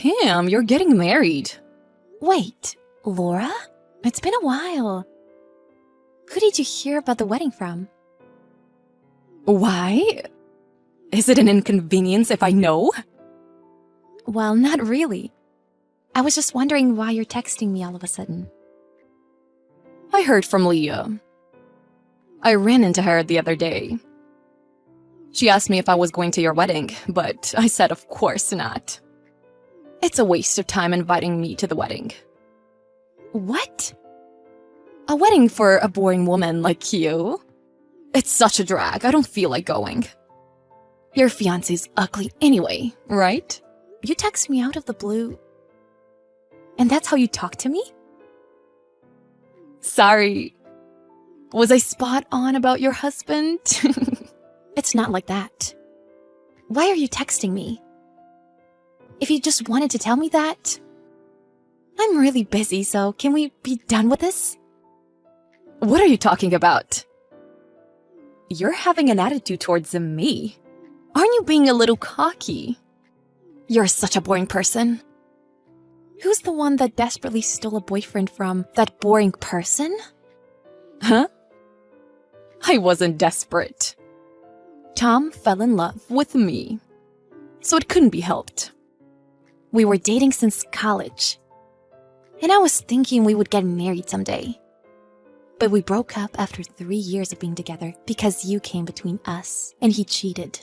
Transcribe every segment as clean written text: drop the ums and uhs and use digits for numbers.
Cam, you're getting married. Wait, Laura? It's been a while. Who did you hear about the wedding from? Why? Is it an inconvenience if I know? Well, not really. I was just wondering why you're texting me all of a sudden. I heard from Leah. I ran into her the other day. She asked me if I was going to your wedding, but I said of course not. It's a waste of time inviting me to the wedding. What? A wedding for a boring woman like you? It's such a drag, I don't feel like going. Your fiancé's ugly anyway, right? You text me out of the blue. And that's how you talk to me? Sorry. Was I spot on about your husband? It's not like that. Why are you texting me? If you just wanted to tell me that... I'm really busy, so can we be done with this? What are you talking about? You're having an attitude towards me. Aren't you being a little cocky? You're such a boring person. Who's the one that desperately stole a boyfriend from that boring person? Huh? I wasn't desperate. Tom fell in love with me, so it couldn't be helped. We were dating since college, and I was thinking we would get married someday. But we broke up after 3 years of being together because you came between us and he cheated.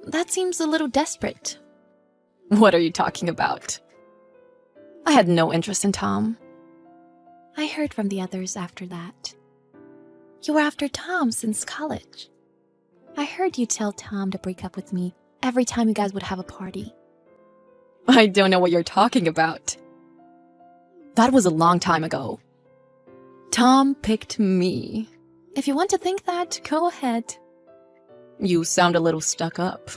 That seems a little desperate. What are you talking about? I had no interest in Tom. I heard from the others after that. You were after Tom since college. I heard you tell Tom to break up with me every time you guys would have a party. I don't know what you're talking about. That was a long time ago. Tom picked me. If you want to think that, go ahead. You sound a little stuck up.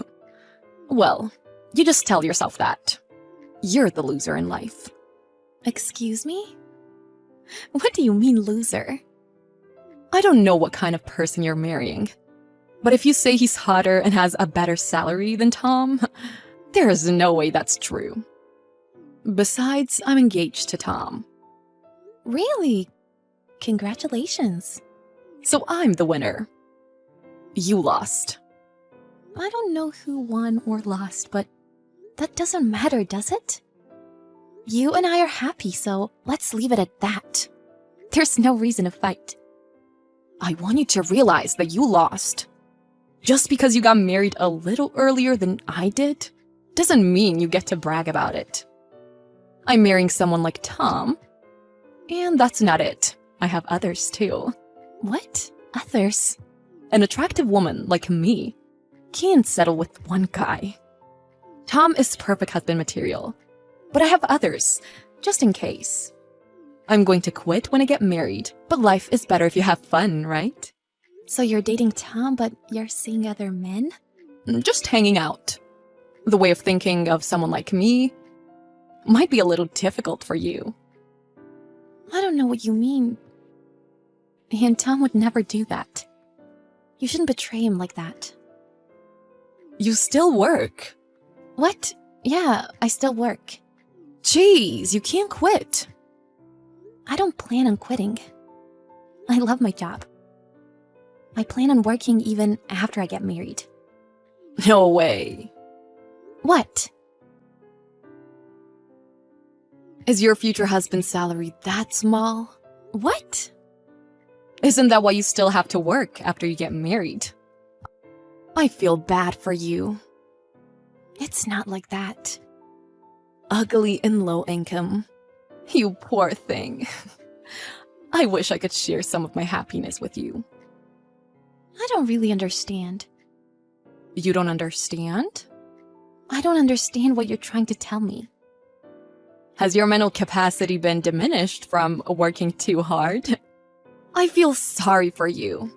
Well, you just tell yourself that. You're the loser in life. Excuse me? What do you mean, loser? I don't know what kind of person you're marrying. But if you say he's hotter and has a better salary than Tom, there is no way that's true. Besides, I'm engaged to Tom. Really? Congratulations. So I'm the winner. You lost. I don't know who won or lost, but that doesn't matter, does it? You and I are happy, so let's leave it at that. There's no reason to fight. I want you to realize that you lost. Just because you got married a little earlier than I did, doesn't mean you get to brag about it. I'm marrying someone like Tom, and that's not it. I have others too. What? Others? An attractive woman like me can't settle with one guy. Tom is perfect husband material, but I have others, just in case. I'm going to quit when I get married, but life is better if you have fun, right? So you're dating Tom, but you're seeing other men? Just hanging out. The way of thinking of someone like me might be a little difficult for you. I don't know what you mean. And Tom would never do that. You shouldn't betray him like that. You still work. What? Yeah, I still work. Jeez, you can't quit. I don't plan on quitting. I love my job. I plan on working even after I get married. No way. What? Is your future husband's salary that small? What? Isn't that why you still have to work after you get married? I feel bad for you. It's not like that. Ugly and low income. You poor thing. I wish I could share some of my happiness with you. I don't really understand. You don't understand? I don't understand what you're trying to tell me. Has your mental capacity been diminished from working too hard? I feel sorry for you.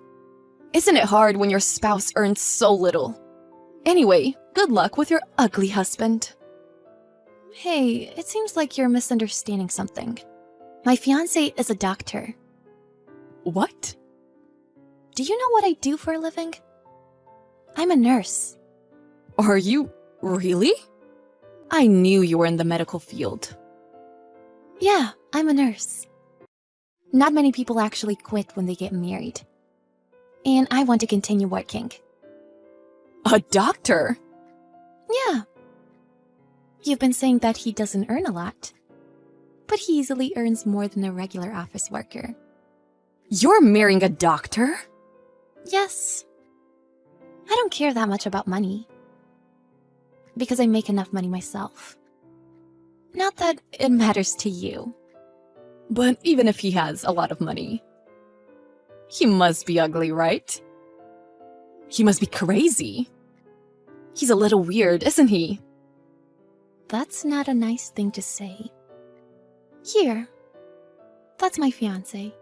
Isn't it hard when your spouse earns so little? Anyway, good luck with your ugly husband. Hey, it seems like you're misunderstanding something. My fiancé is a doctor. What? Do you know what I do for a living? I'm a nurse. Are you really? I knew you were in the medical field. Yeah, I'm a nurse. Not many people actually quit when they get married. And I want to continue working. A doctor? Yeah. You've been saying that he doesn't earn a lot. But he easily earns more than a regular office worker. You're marrying a doctor? Yes. I don't care that much about money. Because I make enough money myself. Not that it matters to you. But even if he has a lot of money, he must be ugly, right? He must be crazy. He's a little weird, isn't he? That's not a nice thing to say. Here. That's my fiancé.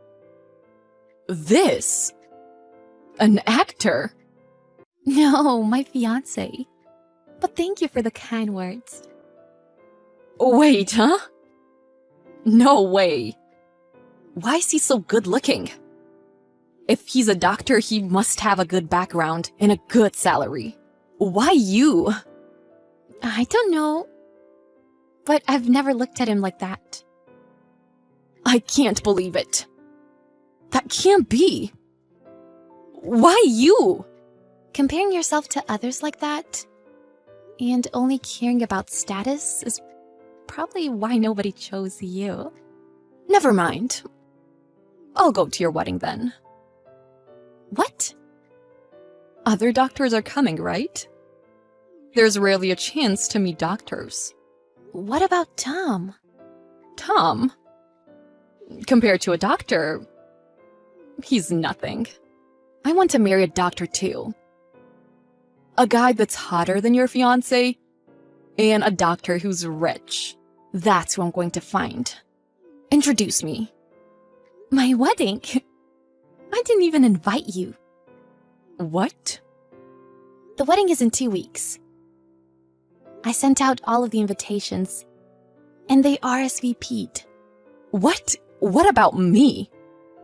This? An actor? No, my fiancé. But thank you for the kind words. Wait, huh? No way. Why is he so good looking? If he's a doctor, he must have a good background and a good salary. Why you? I don't know. But I've never looked at him like that. I can't believe it. That can't be. Why you? Comparing yourself to others like that, and only caring about status, is probably why nobody chose you. Never mind. I'll go to your wedding then. What? Other doctors are coming, right? There's rarely a chance to meet doctors. What about Tom? Tom? Compared to a doctor, he's nothing. I want to marry a doctor too. A guy that's hotter than your fiancé, and a doctor who's rich. That's who I'm going to find. Introduce me. My wedding? I didn't even invite you. What? The wedding is in 2 weeks. I sent out all of the invitations, and they RSVP'd. What? What about me?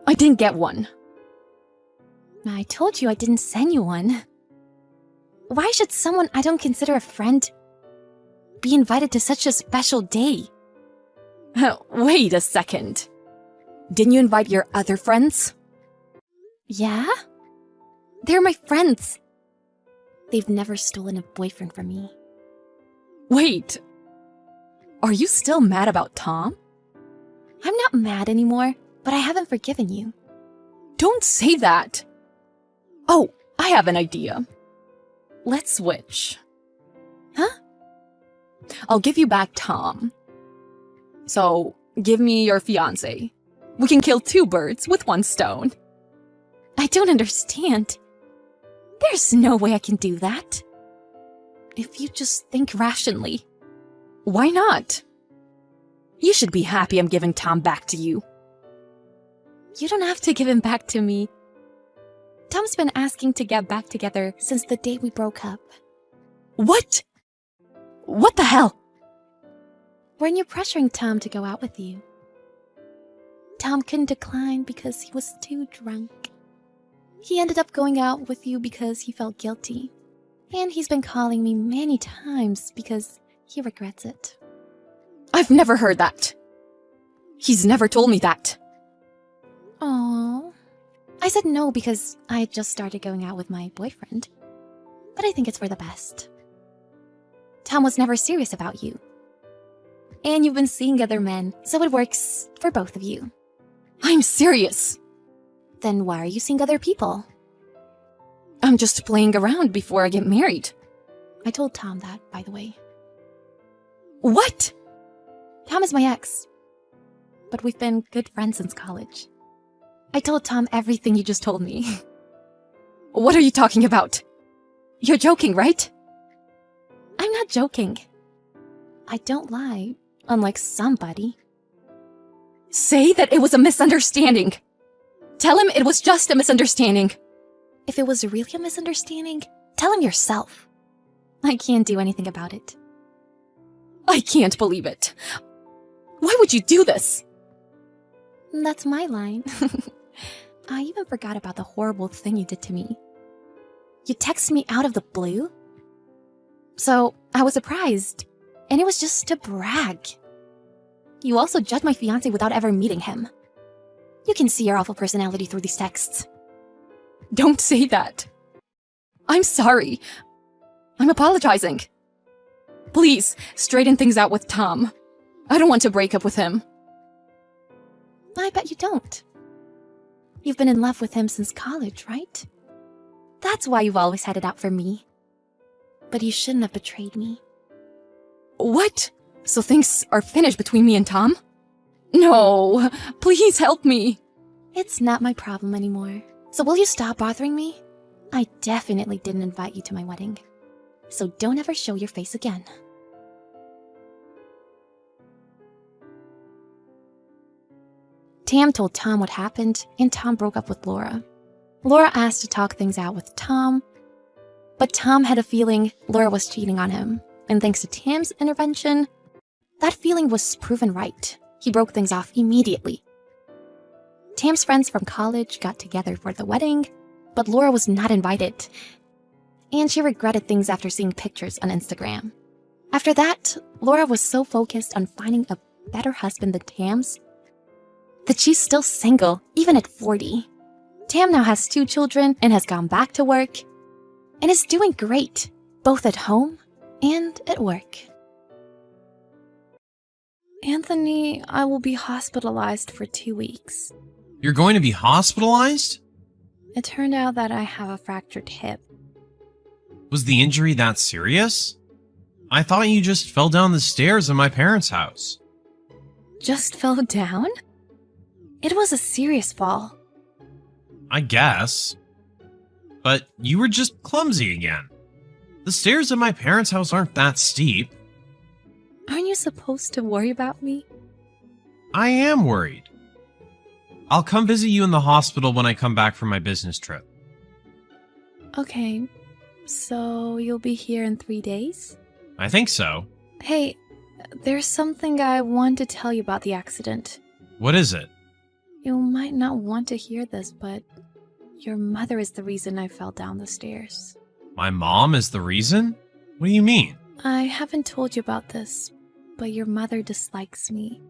I didn't get one. I told you I didn't send you one. Why should someone I don't consider a friend be invited to such a special day? Wait a second. Didn't you invite your other friends? Yeah? They're my friends. They've never stolen a boyfriend from me. Wait. Are you still mad about Tom? I'm not mad anymore, but I haven't forgiven you. Don't say that. Oh, I have an idea. Let's switch. Huh? I'll give you back Tom. So, give me your fiancé. We can kill 2 birds with 1 stone. I don't understand. There's no way I can do that. If you just think rationally. Why not? You should be happy I'm giving Tom back to you. You don't have to give him back to me. Tom's been asking to get back together since the day we broke up. What? What the hell? Weren't you pressuring Tom to go out with you? Tom couldn't decline because he was too drunk. He ended up going out with you because he felt guilty. And he's been calling me many times because he regrets it. I've never heard that. He's never told me that. Aww. I said no because I had just started going out with my boyfriend. But I think it's for the best. Tom was never serious about you. And you've been seeing other men, so it works for both of you. I'm serious. Then why are you seeing other people? I'm just playing around before I get married. I told Tom that, by the way. What? Tom is my ex. But we've been good friends since college. I told Tom everything you just told me. What are you talking about? You're joking, right? I'm not joking. I don't lie, unlike somebody. Say that it was a misunderstanding. Tell him it was just a misunderstanding. If it was really a misunderstanding, tell him yourself. I can't do anything about it. I can't believe it. Why would you do this? That's my line. I even forgot about the horrible thing you did to me. You texted me out of the blue? So, I was surprised. And it was just to brag. You also judge my fiancé without ever meeting him. You can see your awful personality through these texts. Don't say that. I'm sorry. I'm apologizing. Please, straighten things out with Tom. I don't want to break up with him. I bet you don't. You've been in love with him since college, right? That's why you've always had it out for me. But you shouldn't have betrayed me. What? So things are finished between me and Tom? No, please help me. It's not my problem anymore. So will you stop bothering me? I definitely didn't invite you to my wedding. So don't ever show your face again. Tam told Tom what happened, and Tom broke up with Laura. Laura asked to talk things out with Tom, but Tom had a feeling Laura was cheating on him, and thanks to Tam's intervention, that feeling was proven right. He broke things off immediately. Tam's friends from college got together for the wedding, but Laura was not invited, and she regretted things after seeing pictures on Instagram. After that, Laura was so focused on finding a better husband than Tam's that she's still single, even at 40. Tam now has 2 children and has gone back to work and is doing great, both at home and at work. Anthony, I will be hospitalized for 2 weeks. You're going to be hospitalized? It turned out that I have a fractured hip. Was the injury that serious? I thought you just fell down the stairs in my parents' house. Just fell down? It was a serious fall. I guess. But you were just clumsy again. The stairs in my parents' house aren't that steep. Aren't you supposed to worry about me? I am worried. I'll come visit you in the hospital when I come back from my business trip. Okay, so you'll be here in 3 days? I think so. Hey, there's something I want to tell you about the accident. What is it? You might not want to hear this, but your mother is the reason I fell down the stairs. My mom is the reason? What do you mean? I haven't told you about this, but your mother dislikes me.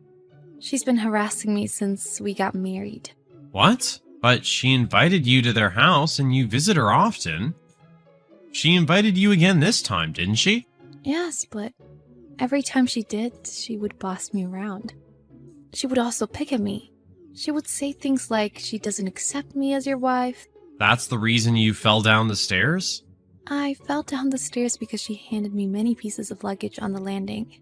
She's been harassing me since we got married. What? But she invited you to their house and you visit her often. She invited you again this time, didn't she? Yes, but every time she did, she would boss me around. She would also pick at me. She would say things like she doesn't accept me as your wife. That's the reason you fell down the stairs? I fell down the stairs because she handed me many pieces of luggage on the landing.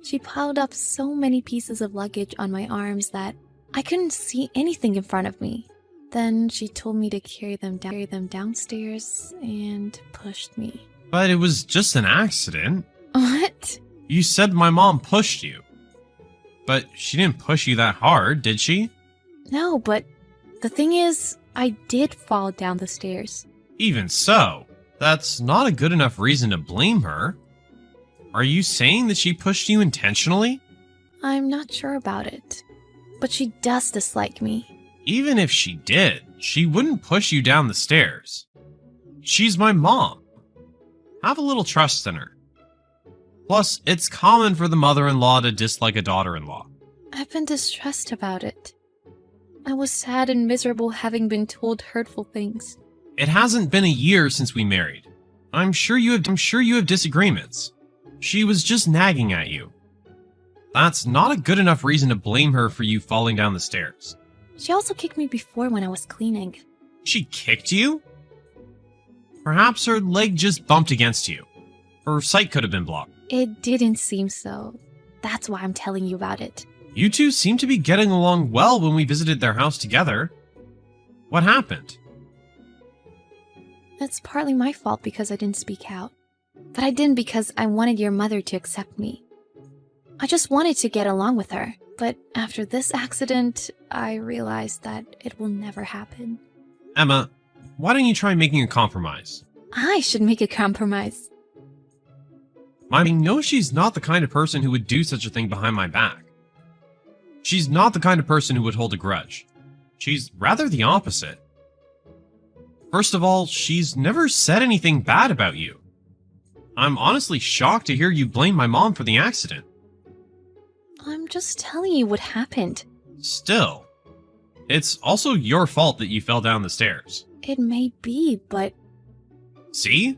She piled up so many pieces of luggage on my arms that I couldn't see anything in front of me. Then she told me to carry them downstairs and pushed me. But it was just an accident. What? You said my mom pushed you. But she didn't push you that hard, did she? No, but the thing is, I did fall down the stairs. Even so, that's not a good enough reason to blame her. Are you saying that she pushed you intentionally? I'm not sure about it, but she does dislike me. Even if she did, she wouldn't push you down the stairs. She's my mom. Have a little trust in her. Plus, it's common for the mother-in-law to dislike a daughter-in-law. I've been distressed about it. I was sad and miserable having been told hurtful things. It hasn't been a year since we married. I'm sure you have disagreements. She was just nagging at you. That's not a good enough reason to blame her for you falling down the stairs. She also kicked me before when I was cleaning. She kicked you? Perhaps her leg just bumped against you. Her sight could have been blocked. It didn't seem so. That's why I'm telling you about it. You two seemed to be getting along well when we visited their house together. What happened? It's partly my fault because I didn't speak out. But I didn't because I wanted your mother to accept me. I just wanted to get along with her. But after this accident, I realized that it will never happen. Emma, why don't you try making a compromise? I should make a compromise. I know she's not the kind of person who would do such a thing behind my back. She's not the kind of person who would hold a grudge. She's rather the opposite. First of all, she's never said anything bad about you. I'm honestly shocked to hear you blame my mom for the accident. I'm just telling you what happened. Still, it's also your fault that you fell down the stairs. It may be, but See?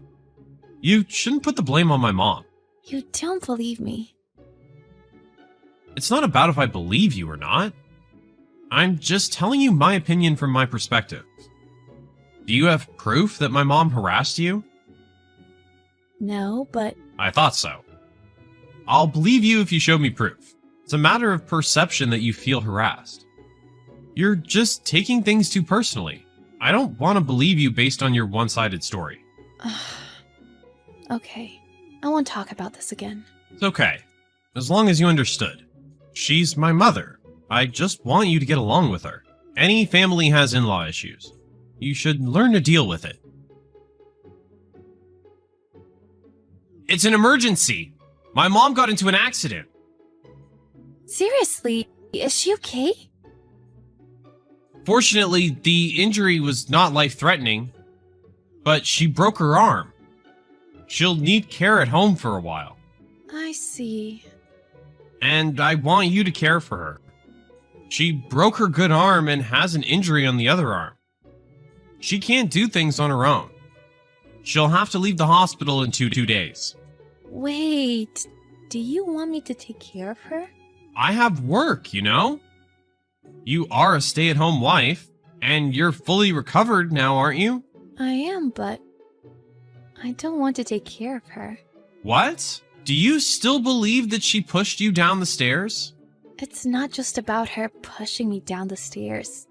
You shouldn't put the blame on my mom. you don't believe me. It's not about if I believe you or not. I'm just telling you my opinion from my perspective. Do you have proof that my mom harassed you? No, but I thought so. I'll believe you if you show me proof. It's a matter of perception that you feel harassed. You're just taking things too personally. I don't want to believe you based on your one-sided story. okay. I won't talk about this again. It's okay, as long as you understood. She's my mother. I just want you to get along with her. Any family has in-law issues. You should learn to deal with it. It's an emergency. My mom got into an accident. Seriously, is she okay? Fortunately, the injury was not life-threatening, but she broke her arm. She'll need care at home for a while. I see. And I want you to care for her. She broke her good arm and has an injury on the other arm. She can't do things on her own. She'll have to leave the hospital in two days. Wait, do you want me to take care of her? I have work, you know? You are a stay-at-home wife, and you're fully recovered now, aren't you? I am, but I don't want to take care of her. What? Do you still believe that she pushed you down the stairs? It's not just about her pushing me down the stairs.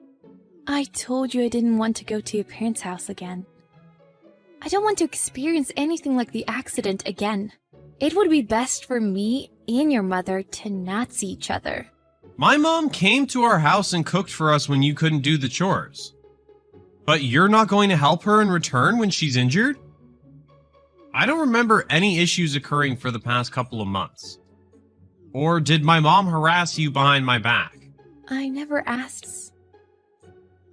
I told you I didn't want to go to your parents' house again. I don't want to experience anything like the accident again. It would be best for me and your mother to not see each other. My mom came to our house and cooked for us when you couldn't do the chores. But you're not going to help her in return when she's injured? I don't remember any issues occurring for the past couple of months. Or did my mom harass you behind my back? I never asked.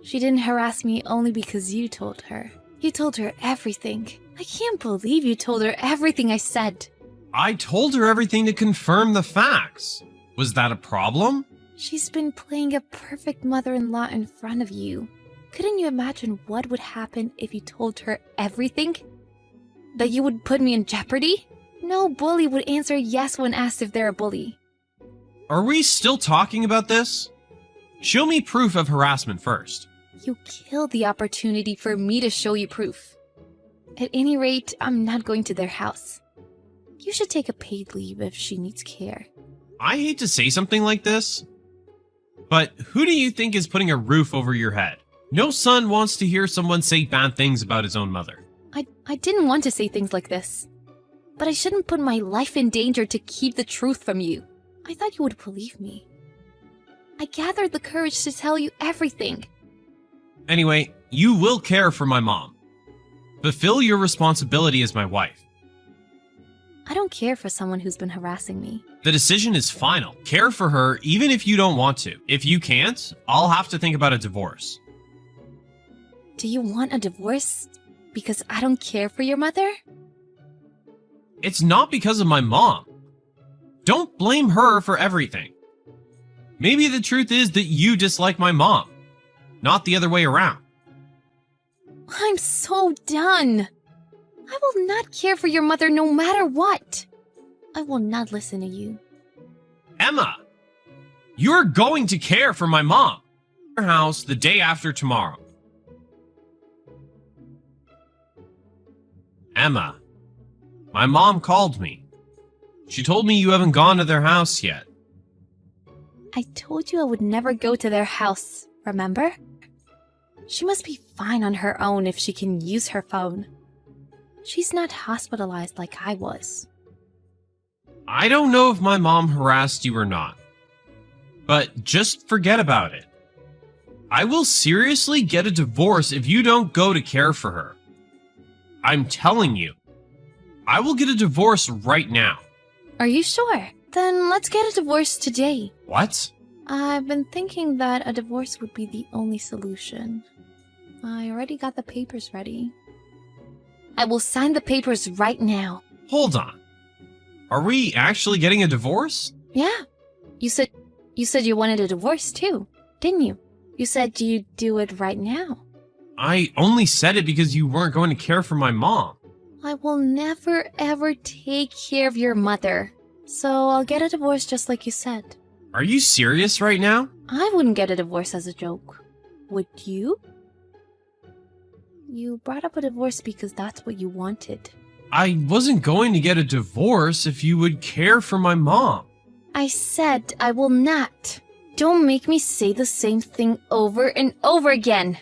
She didn't harass me only because you told her. You told her everything. I can't believe you told her everything I said. I told her everything to confirm the facts. Was that a problem? She's been playing a perfect mother-in-law in front of you. Couldn't you imagine what would happen if you told her everything? That you would put me in jeopardy? No bully would answer yes when asked if they're a bully. Are we still talking about this? Show me proof of harassment first. You killed the opportunity for me to show you proof. At any rate, I'm not going to their house. You should take a paid leave if she needs care. I hate to say something like this, but who do you think is putting a roof over your head? No son wants to hear someone say bad things about his own mother. I didn't want to say things like this. But I shouldn't put my life in danger to keep the truth from you. I thought you would believe me. I gathered the courage to tell you everything. Anyway, you will care for my mom. Fulfill your responsibility as my wife. I don't care for someone who's been harassing me. The decision is final. Care for her even if you don't want to. If you can't, I'll have to think about a divorce. Do you want a divorce because I don't care for your mother? It's not because of my mom. Don't blame her for everything. Maybe the truth is that you dislike my mom, not the other way around. I'm so done. I will not care for your mother no matter what. I will not listen to you. Emma, you're going to care for my mom. Her house the day after tomorrow. Emma, my mom called me. She told me you haven't gone to their house yet. I told you I would never go to their house, remember? She must be fine on her own if she can use her phone. She's not hospitalized like I was. I don't know if my mom harassed you or not, but just forget about it. I will seriously get a divorce if you don't go to care for her. I'm telling you, I will get a divorce right now. Are you sure? Then let's get a divorce today. What? I've been thinking that a divorce would be the only solution. I already got the papers ready. I will sign the papers right now. Hold on. Are we actually getting a divorce? Yeah. You said you wanted a divorce too, didn't you? You said you'd do it right now. I only said it because you weren't going to care for my mom. I will never ever take care of your mother. So I'll get a divorce just like you said. Are you serious right now? I wouldn't get a divorce as a joke. Would you? You brought up a divorce because that's what you wanted. I wasn't going to get a divorce if you would care for my mom. I said I will not. Don't make me say the same thing over and over again.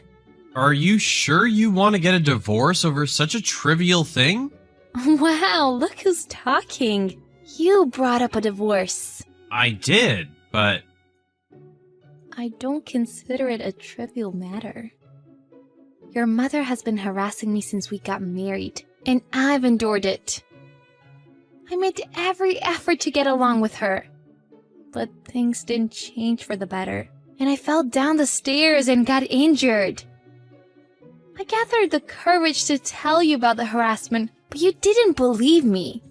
Are you sure you want to get a divorce over such a trivial thing? Wow, look who's talking. You brought up a divorce. I did, but I don't consider it a trivial matter. Your mother has been harassing me since we got married, and I've endured it. I made every effort to get along with her. But things didn't change for the better, and I fell down the stairs and got injured. I gathered the courage to tell you about the harassment, but you didn't believe me.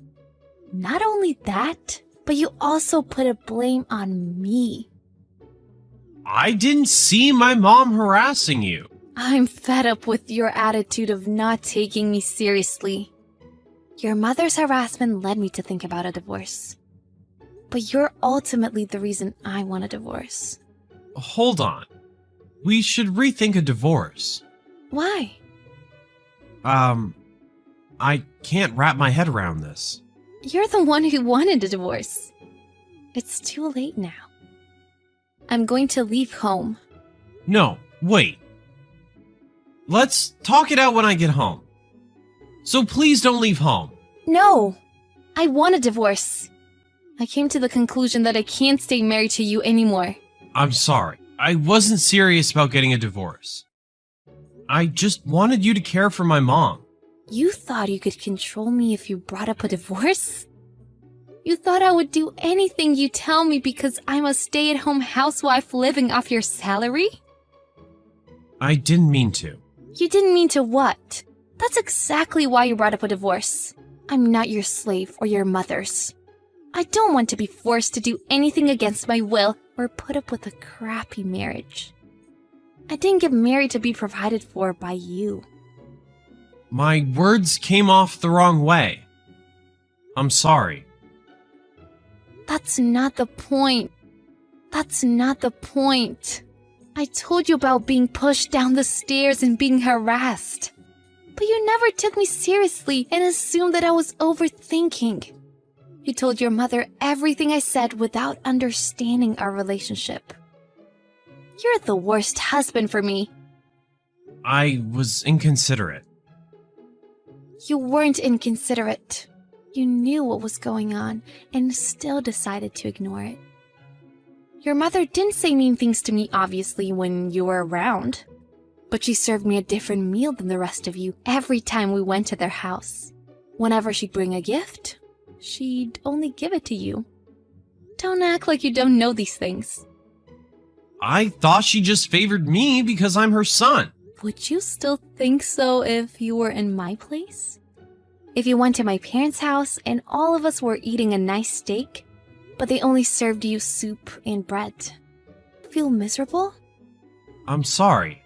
Not only that, but you also put a blame on me. I didn't see my mom harassing you. I'm fed up with your attitude of not taking me seriously. Your mother's harassment led me to think about a divorce. But you're ultimately the reason I want a divorce. Hold on. We should rethink a divorce. Why? I can't wrap my head around this. You're the one who wanted a divorce. It's too late now. I'm going to leave home. No, wait. Let's talk it out when I get home. So please don't leave home. No! I want a divorce. I came to the conclusion that I can't stay married to you anymore. I'm sorry. I wasn't serious about getting a divorce. I just wanted you to care for my mom. You thought you could control me if you brought up a divorce? You thought I would do anything you tell me because I'm a stay-at-home housewife living off your salary? I didn't mean to. You didn't mean to what? That's exactly why you brought up a divorce. I'm not your slave or your mother's. I don't want to be forced to do anything against my will or put up with a crappy marriage. I didn't get married to be provided for by you. My words came off the wrong way. I'm sorry. That's not the point. That's not the point. I told you about being pushed down the stairs and being harassed. But you never took me seriously and assumed that I was overthinking. You told your mother everything I said without understanding our relationship. You're the worst husband for me. I was inconsiderate. You weren't inconsiderate. You knew what was going on and still decided to ignore it. Your mother didn't say mean things to me, obviously, when you were around. But she served me a different meal than the rest of you every time we went to their house. Whenever she'd bring a gift, she'd only give it to you. Don't act like you don't know these things. I thought she just favored me because I'm her son. Would you still think so if you were in my place? If you went to my parents' house and all of us were eating a nice steak, but they only served you soup and bread. Feel miserable? I'm sorry.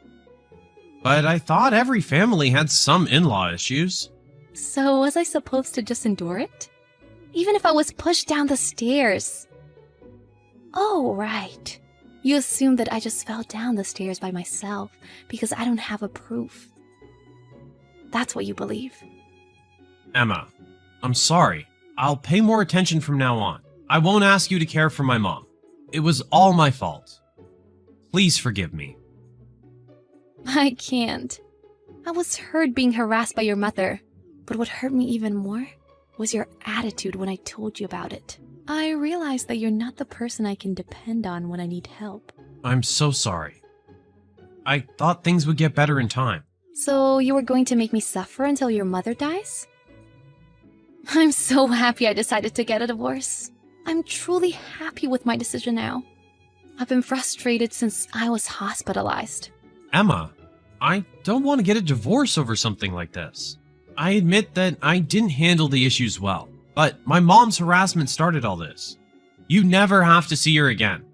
But I thought every family had some in-law issues. So was I supposed to just endure it? Even if I was pushed down the stairs? Oh, right. You assumed that I just fell down the stairs by myself because I don't have a proof. That's what you believe. Emma, I'm sorry. I'll pay more attention from now on. I won't ask you to care for my mom. It was all my fault. Please forgive me. I can't. I was hurt being harassed by your mother, but what hurt me even more was your attitude when I told you about it. I realized that you're not the person I can depend on when I need help. I'm so sorry. I thought things would get better in time. So you were going to make me suffer until your mother dies? I'm so happy I decided to get a divorce. I'm truly happy with my decision now. I've been frustrated since I was hospitalized. Emma, I don't want to get a divorce over something like this. I admit that I didn't handle the issues well, but my mom's harassment started all this. You never have to see her again.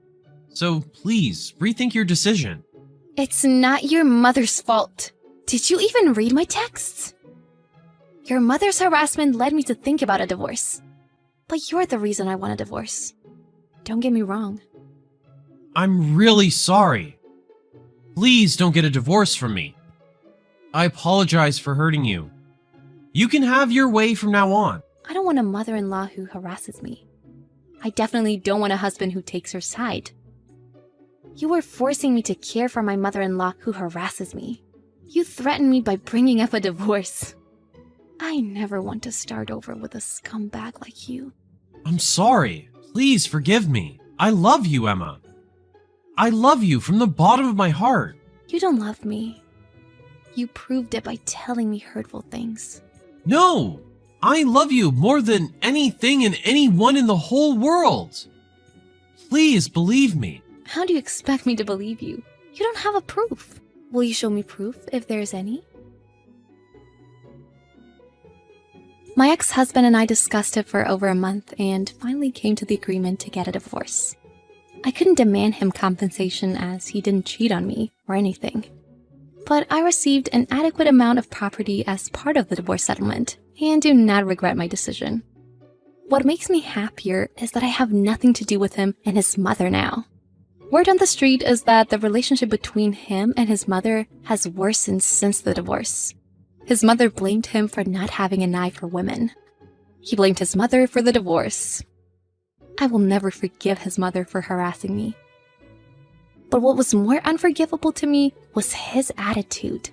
So please, rethink your decision. It's not your mother's fault. Did you even read my texts? Your mother's harassment led me to think about a divorce. But you're the reason I want a divorce. Don't get me wrong. I'm really sorry. Please don't get a divorce from me. I apologize for hurting you. You can have your way from now on. I don't want a mother-in-law who harasses me. I definitely don't want a husband who takes her side. You were forcing me to care for my mother-in-law who harasses me. You threatened me by bringing up a divorce. I never want to start over with a scumbag like you. I'm sorry. Please forgive me. I love you, Emma. I love you from the bottom of my heart. You don't love me. You proved it by telling me hurtful things. No! I love you more than anything and anyone in the whole world. Please believe me. How do you expect me to believe you? You don't have a proof. Will you show me proof if there's any? My ex-husband and I discussed it for over a month and finally came to the agreement to get a divorce. I couldn't demand him compensation as he didn't cheat on me or anything. But I received an adequate amount of property as part of the divorce settlement and do not regret my decision. What makes me happier is that I have nothing to do with him and his mother now. Word on the street is that the relationship between him and his mother has worsened since the divorce. His mother blamed him for not having an eye for women. He blamed his mother for the divorce. I will never forgive his mother for harassing me. But what was more unforgivable to me was his attitude.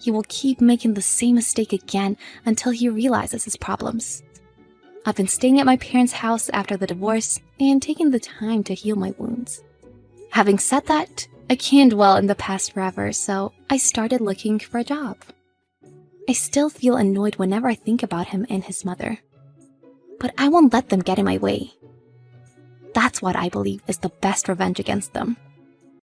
He will keep making the same mistake again until he realizes his problems. I've been staying at my parents' house after the divorce and taking the time to heal my wounds. Having said that, I can't dwell in the past forever, so I started looking for a job. I still feel annoyed whenever I think about him and his mother. But I won't let them get in my way. That's what I believe is the best revenge against them.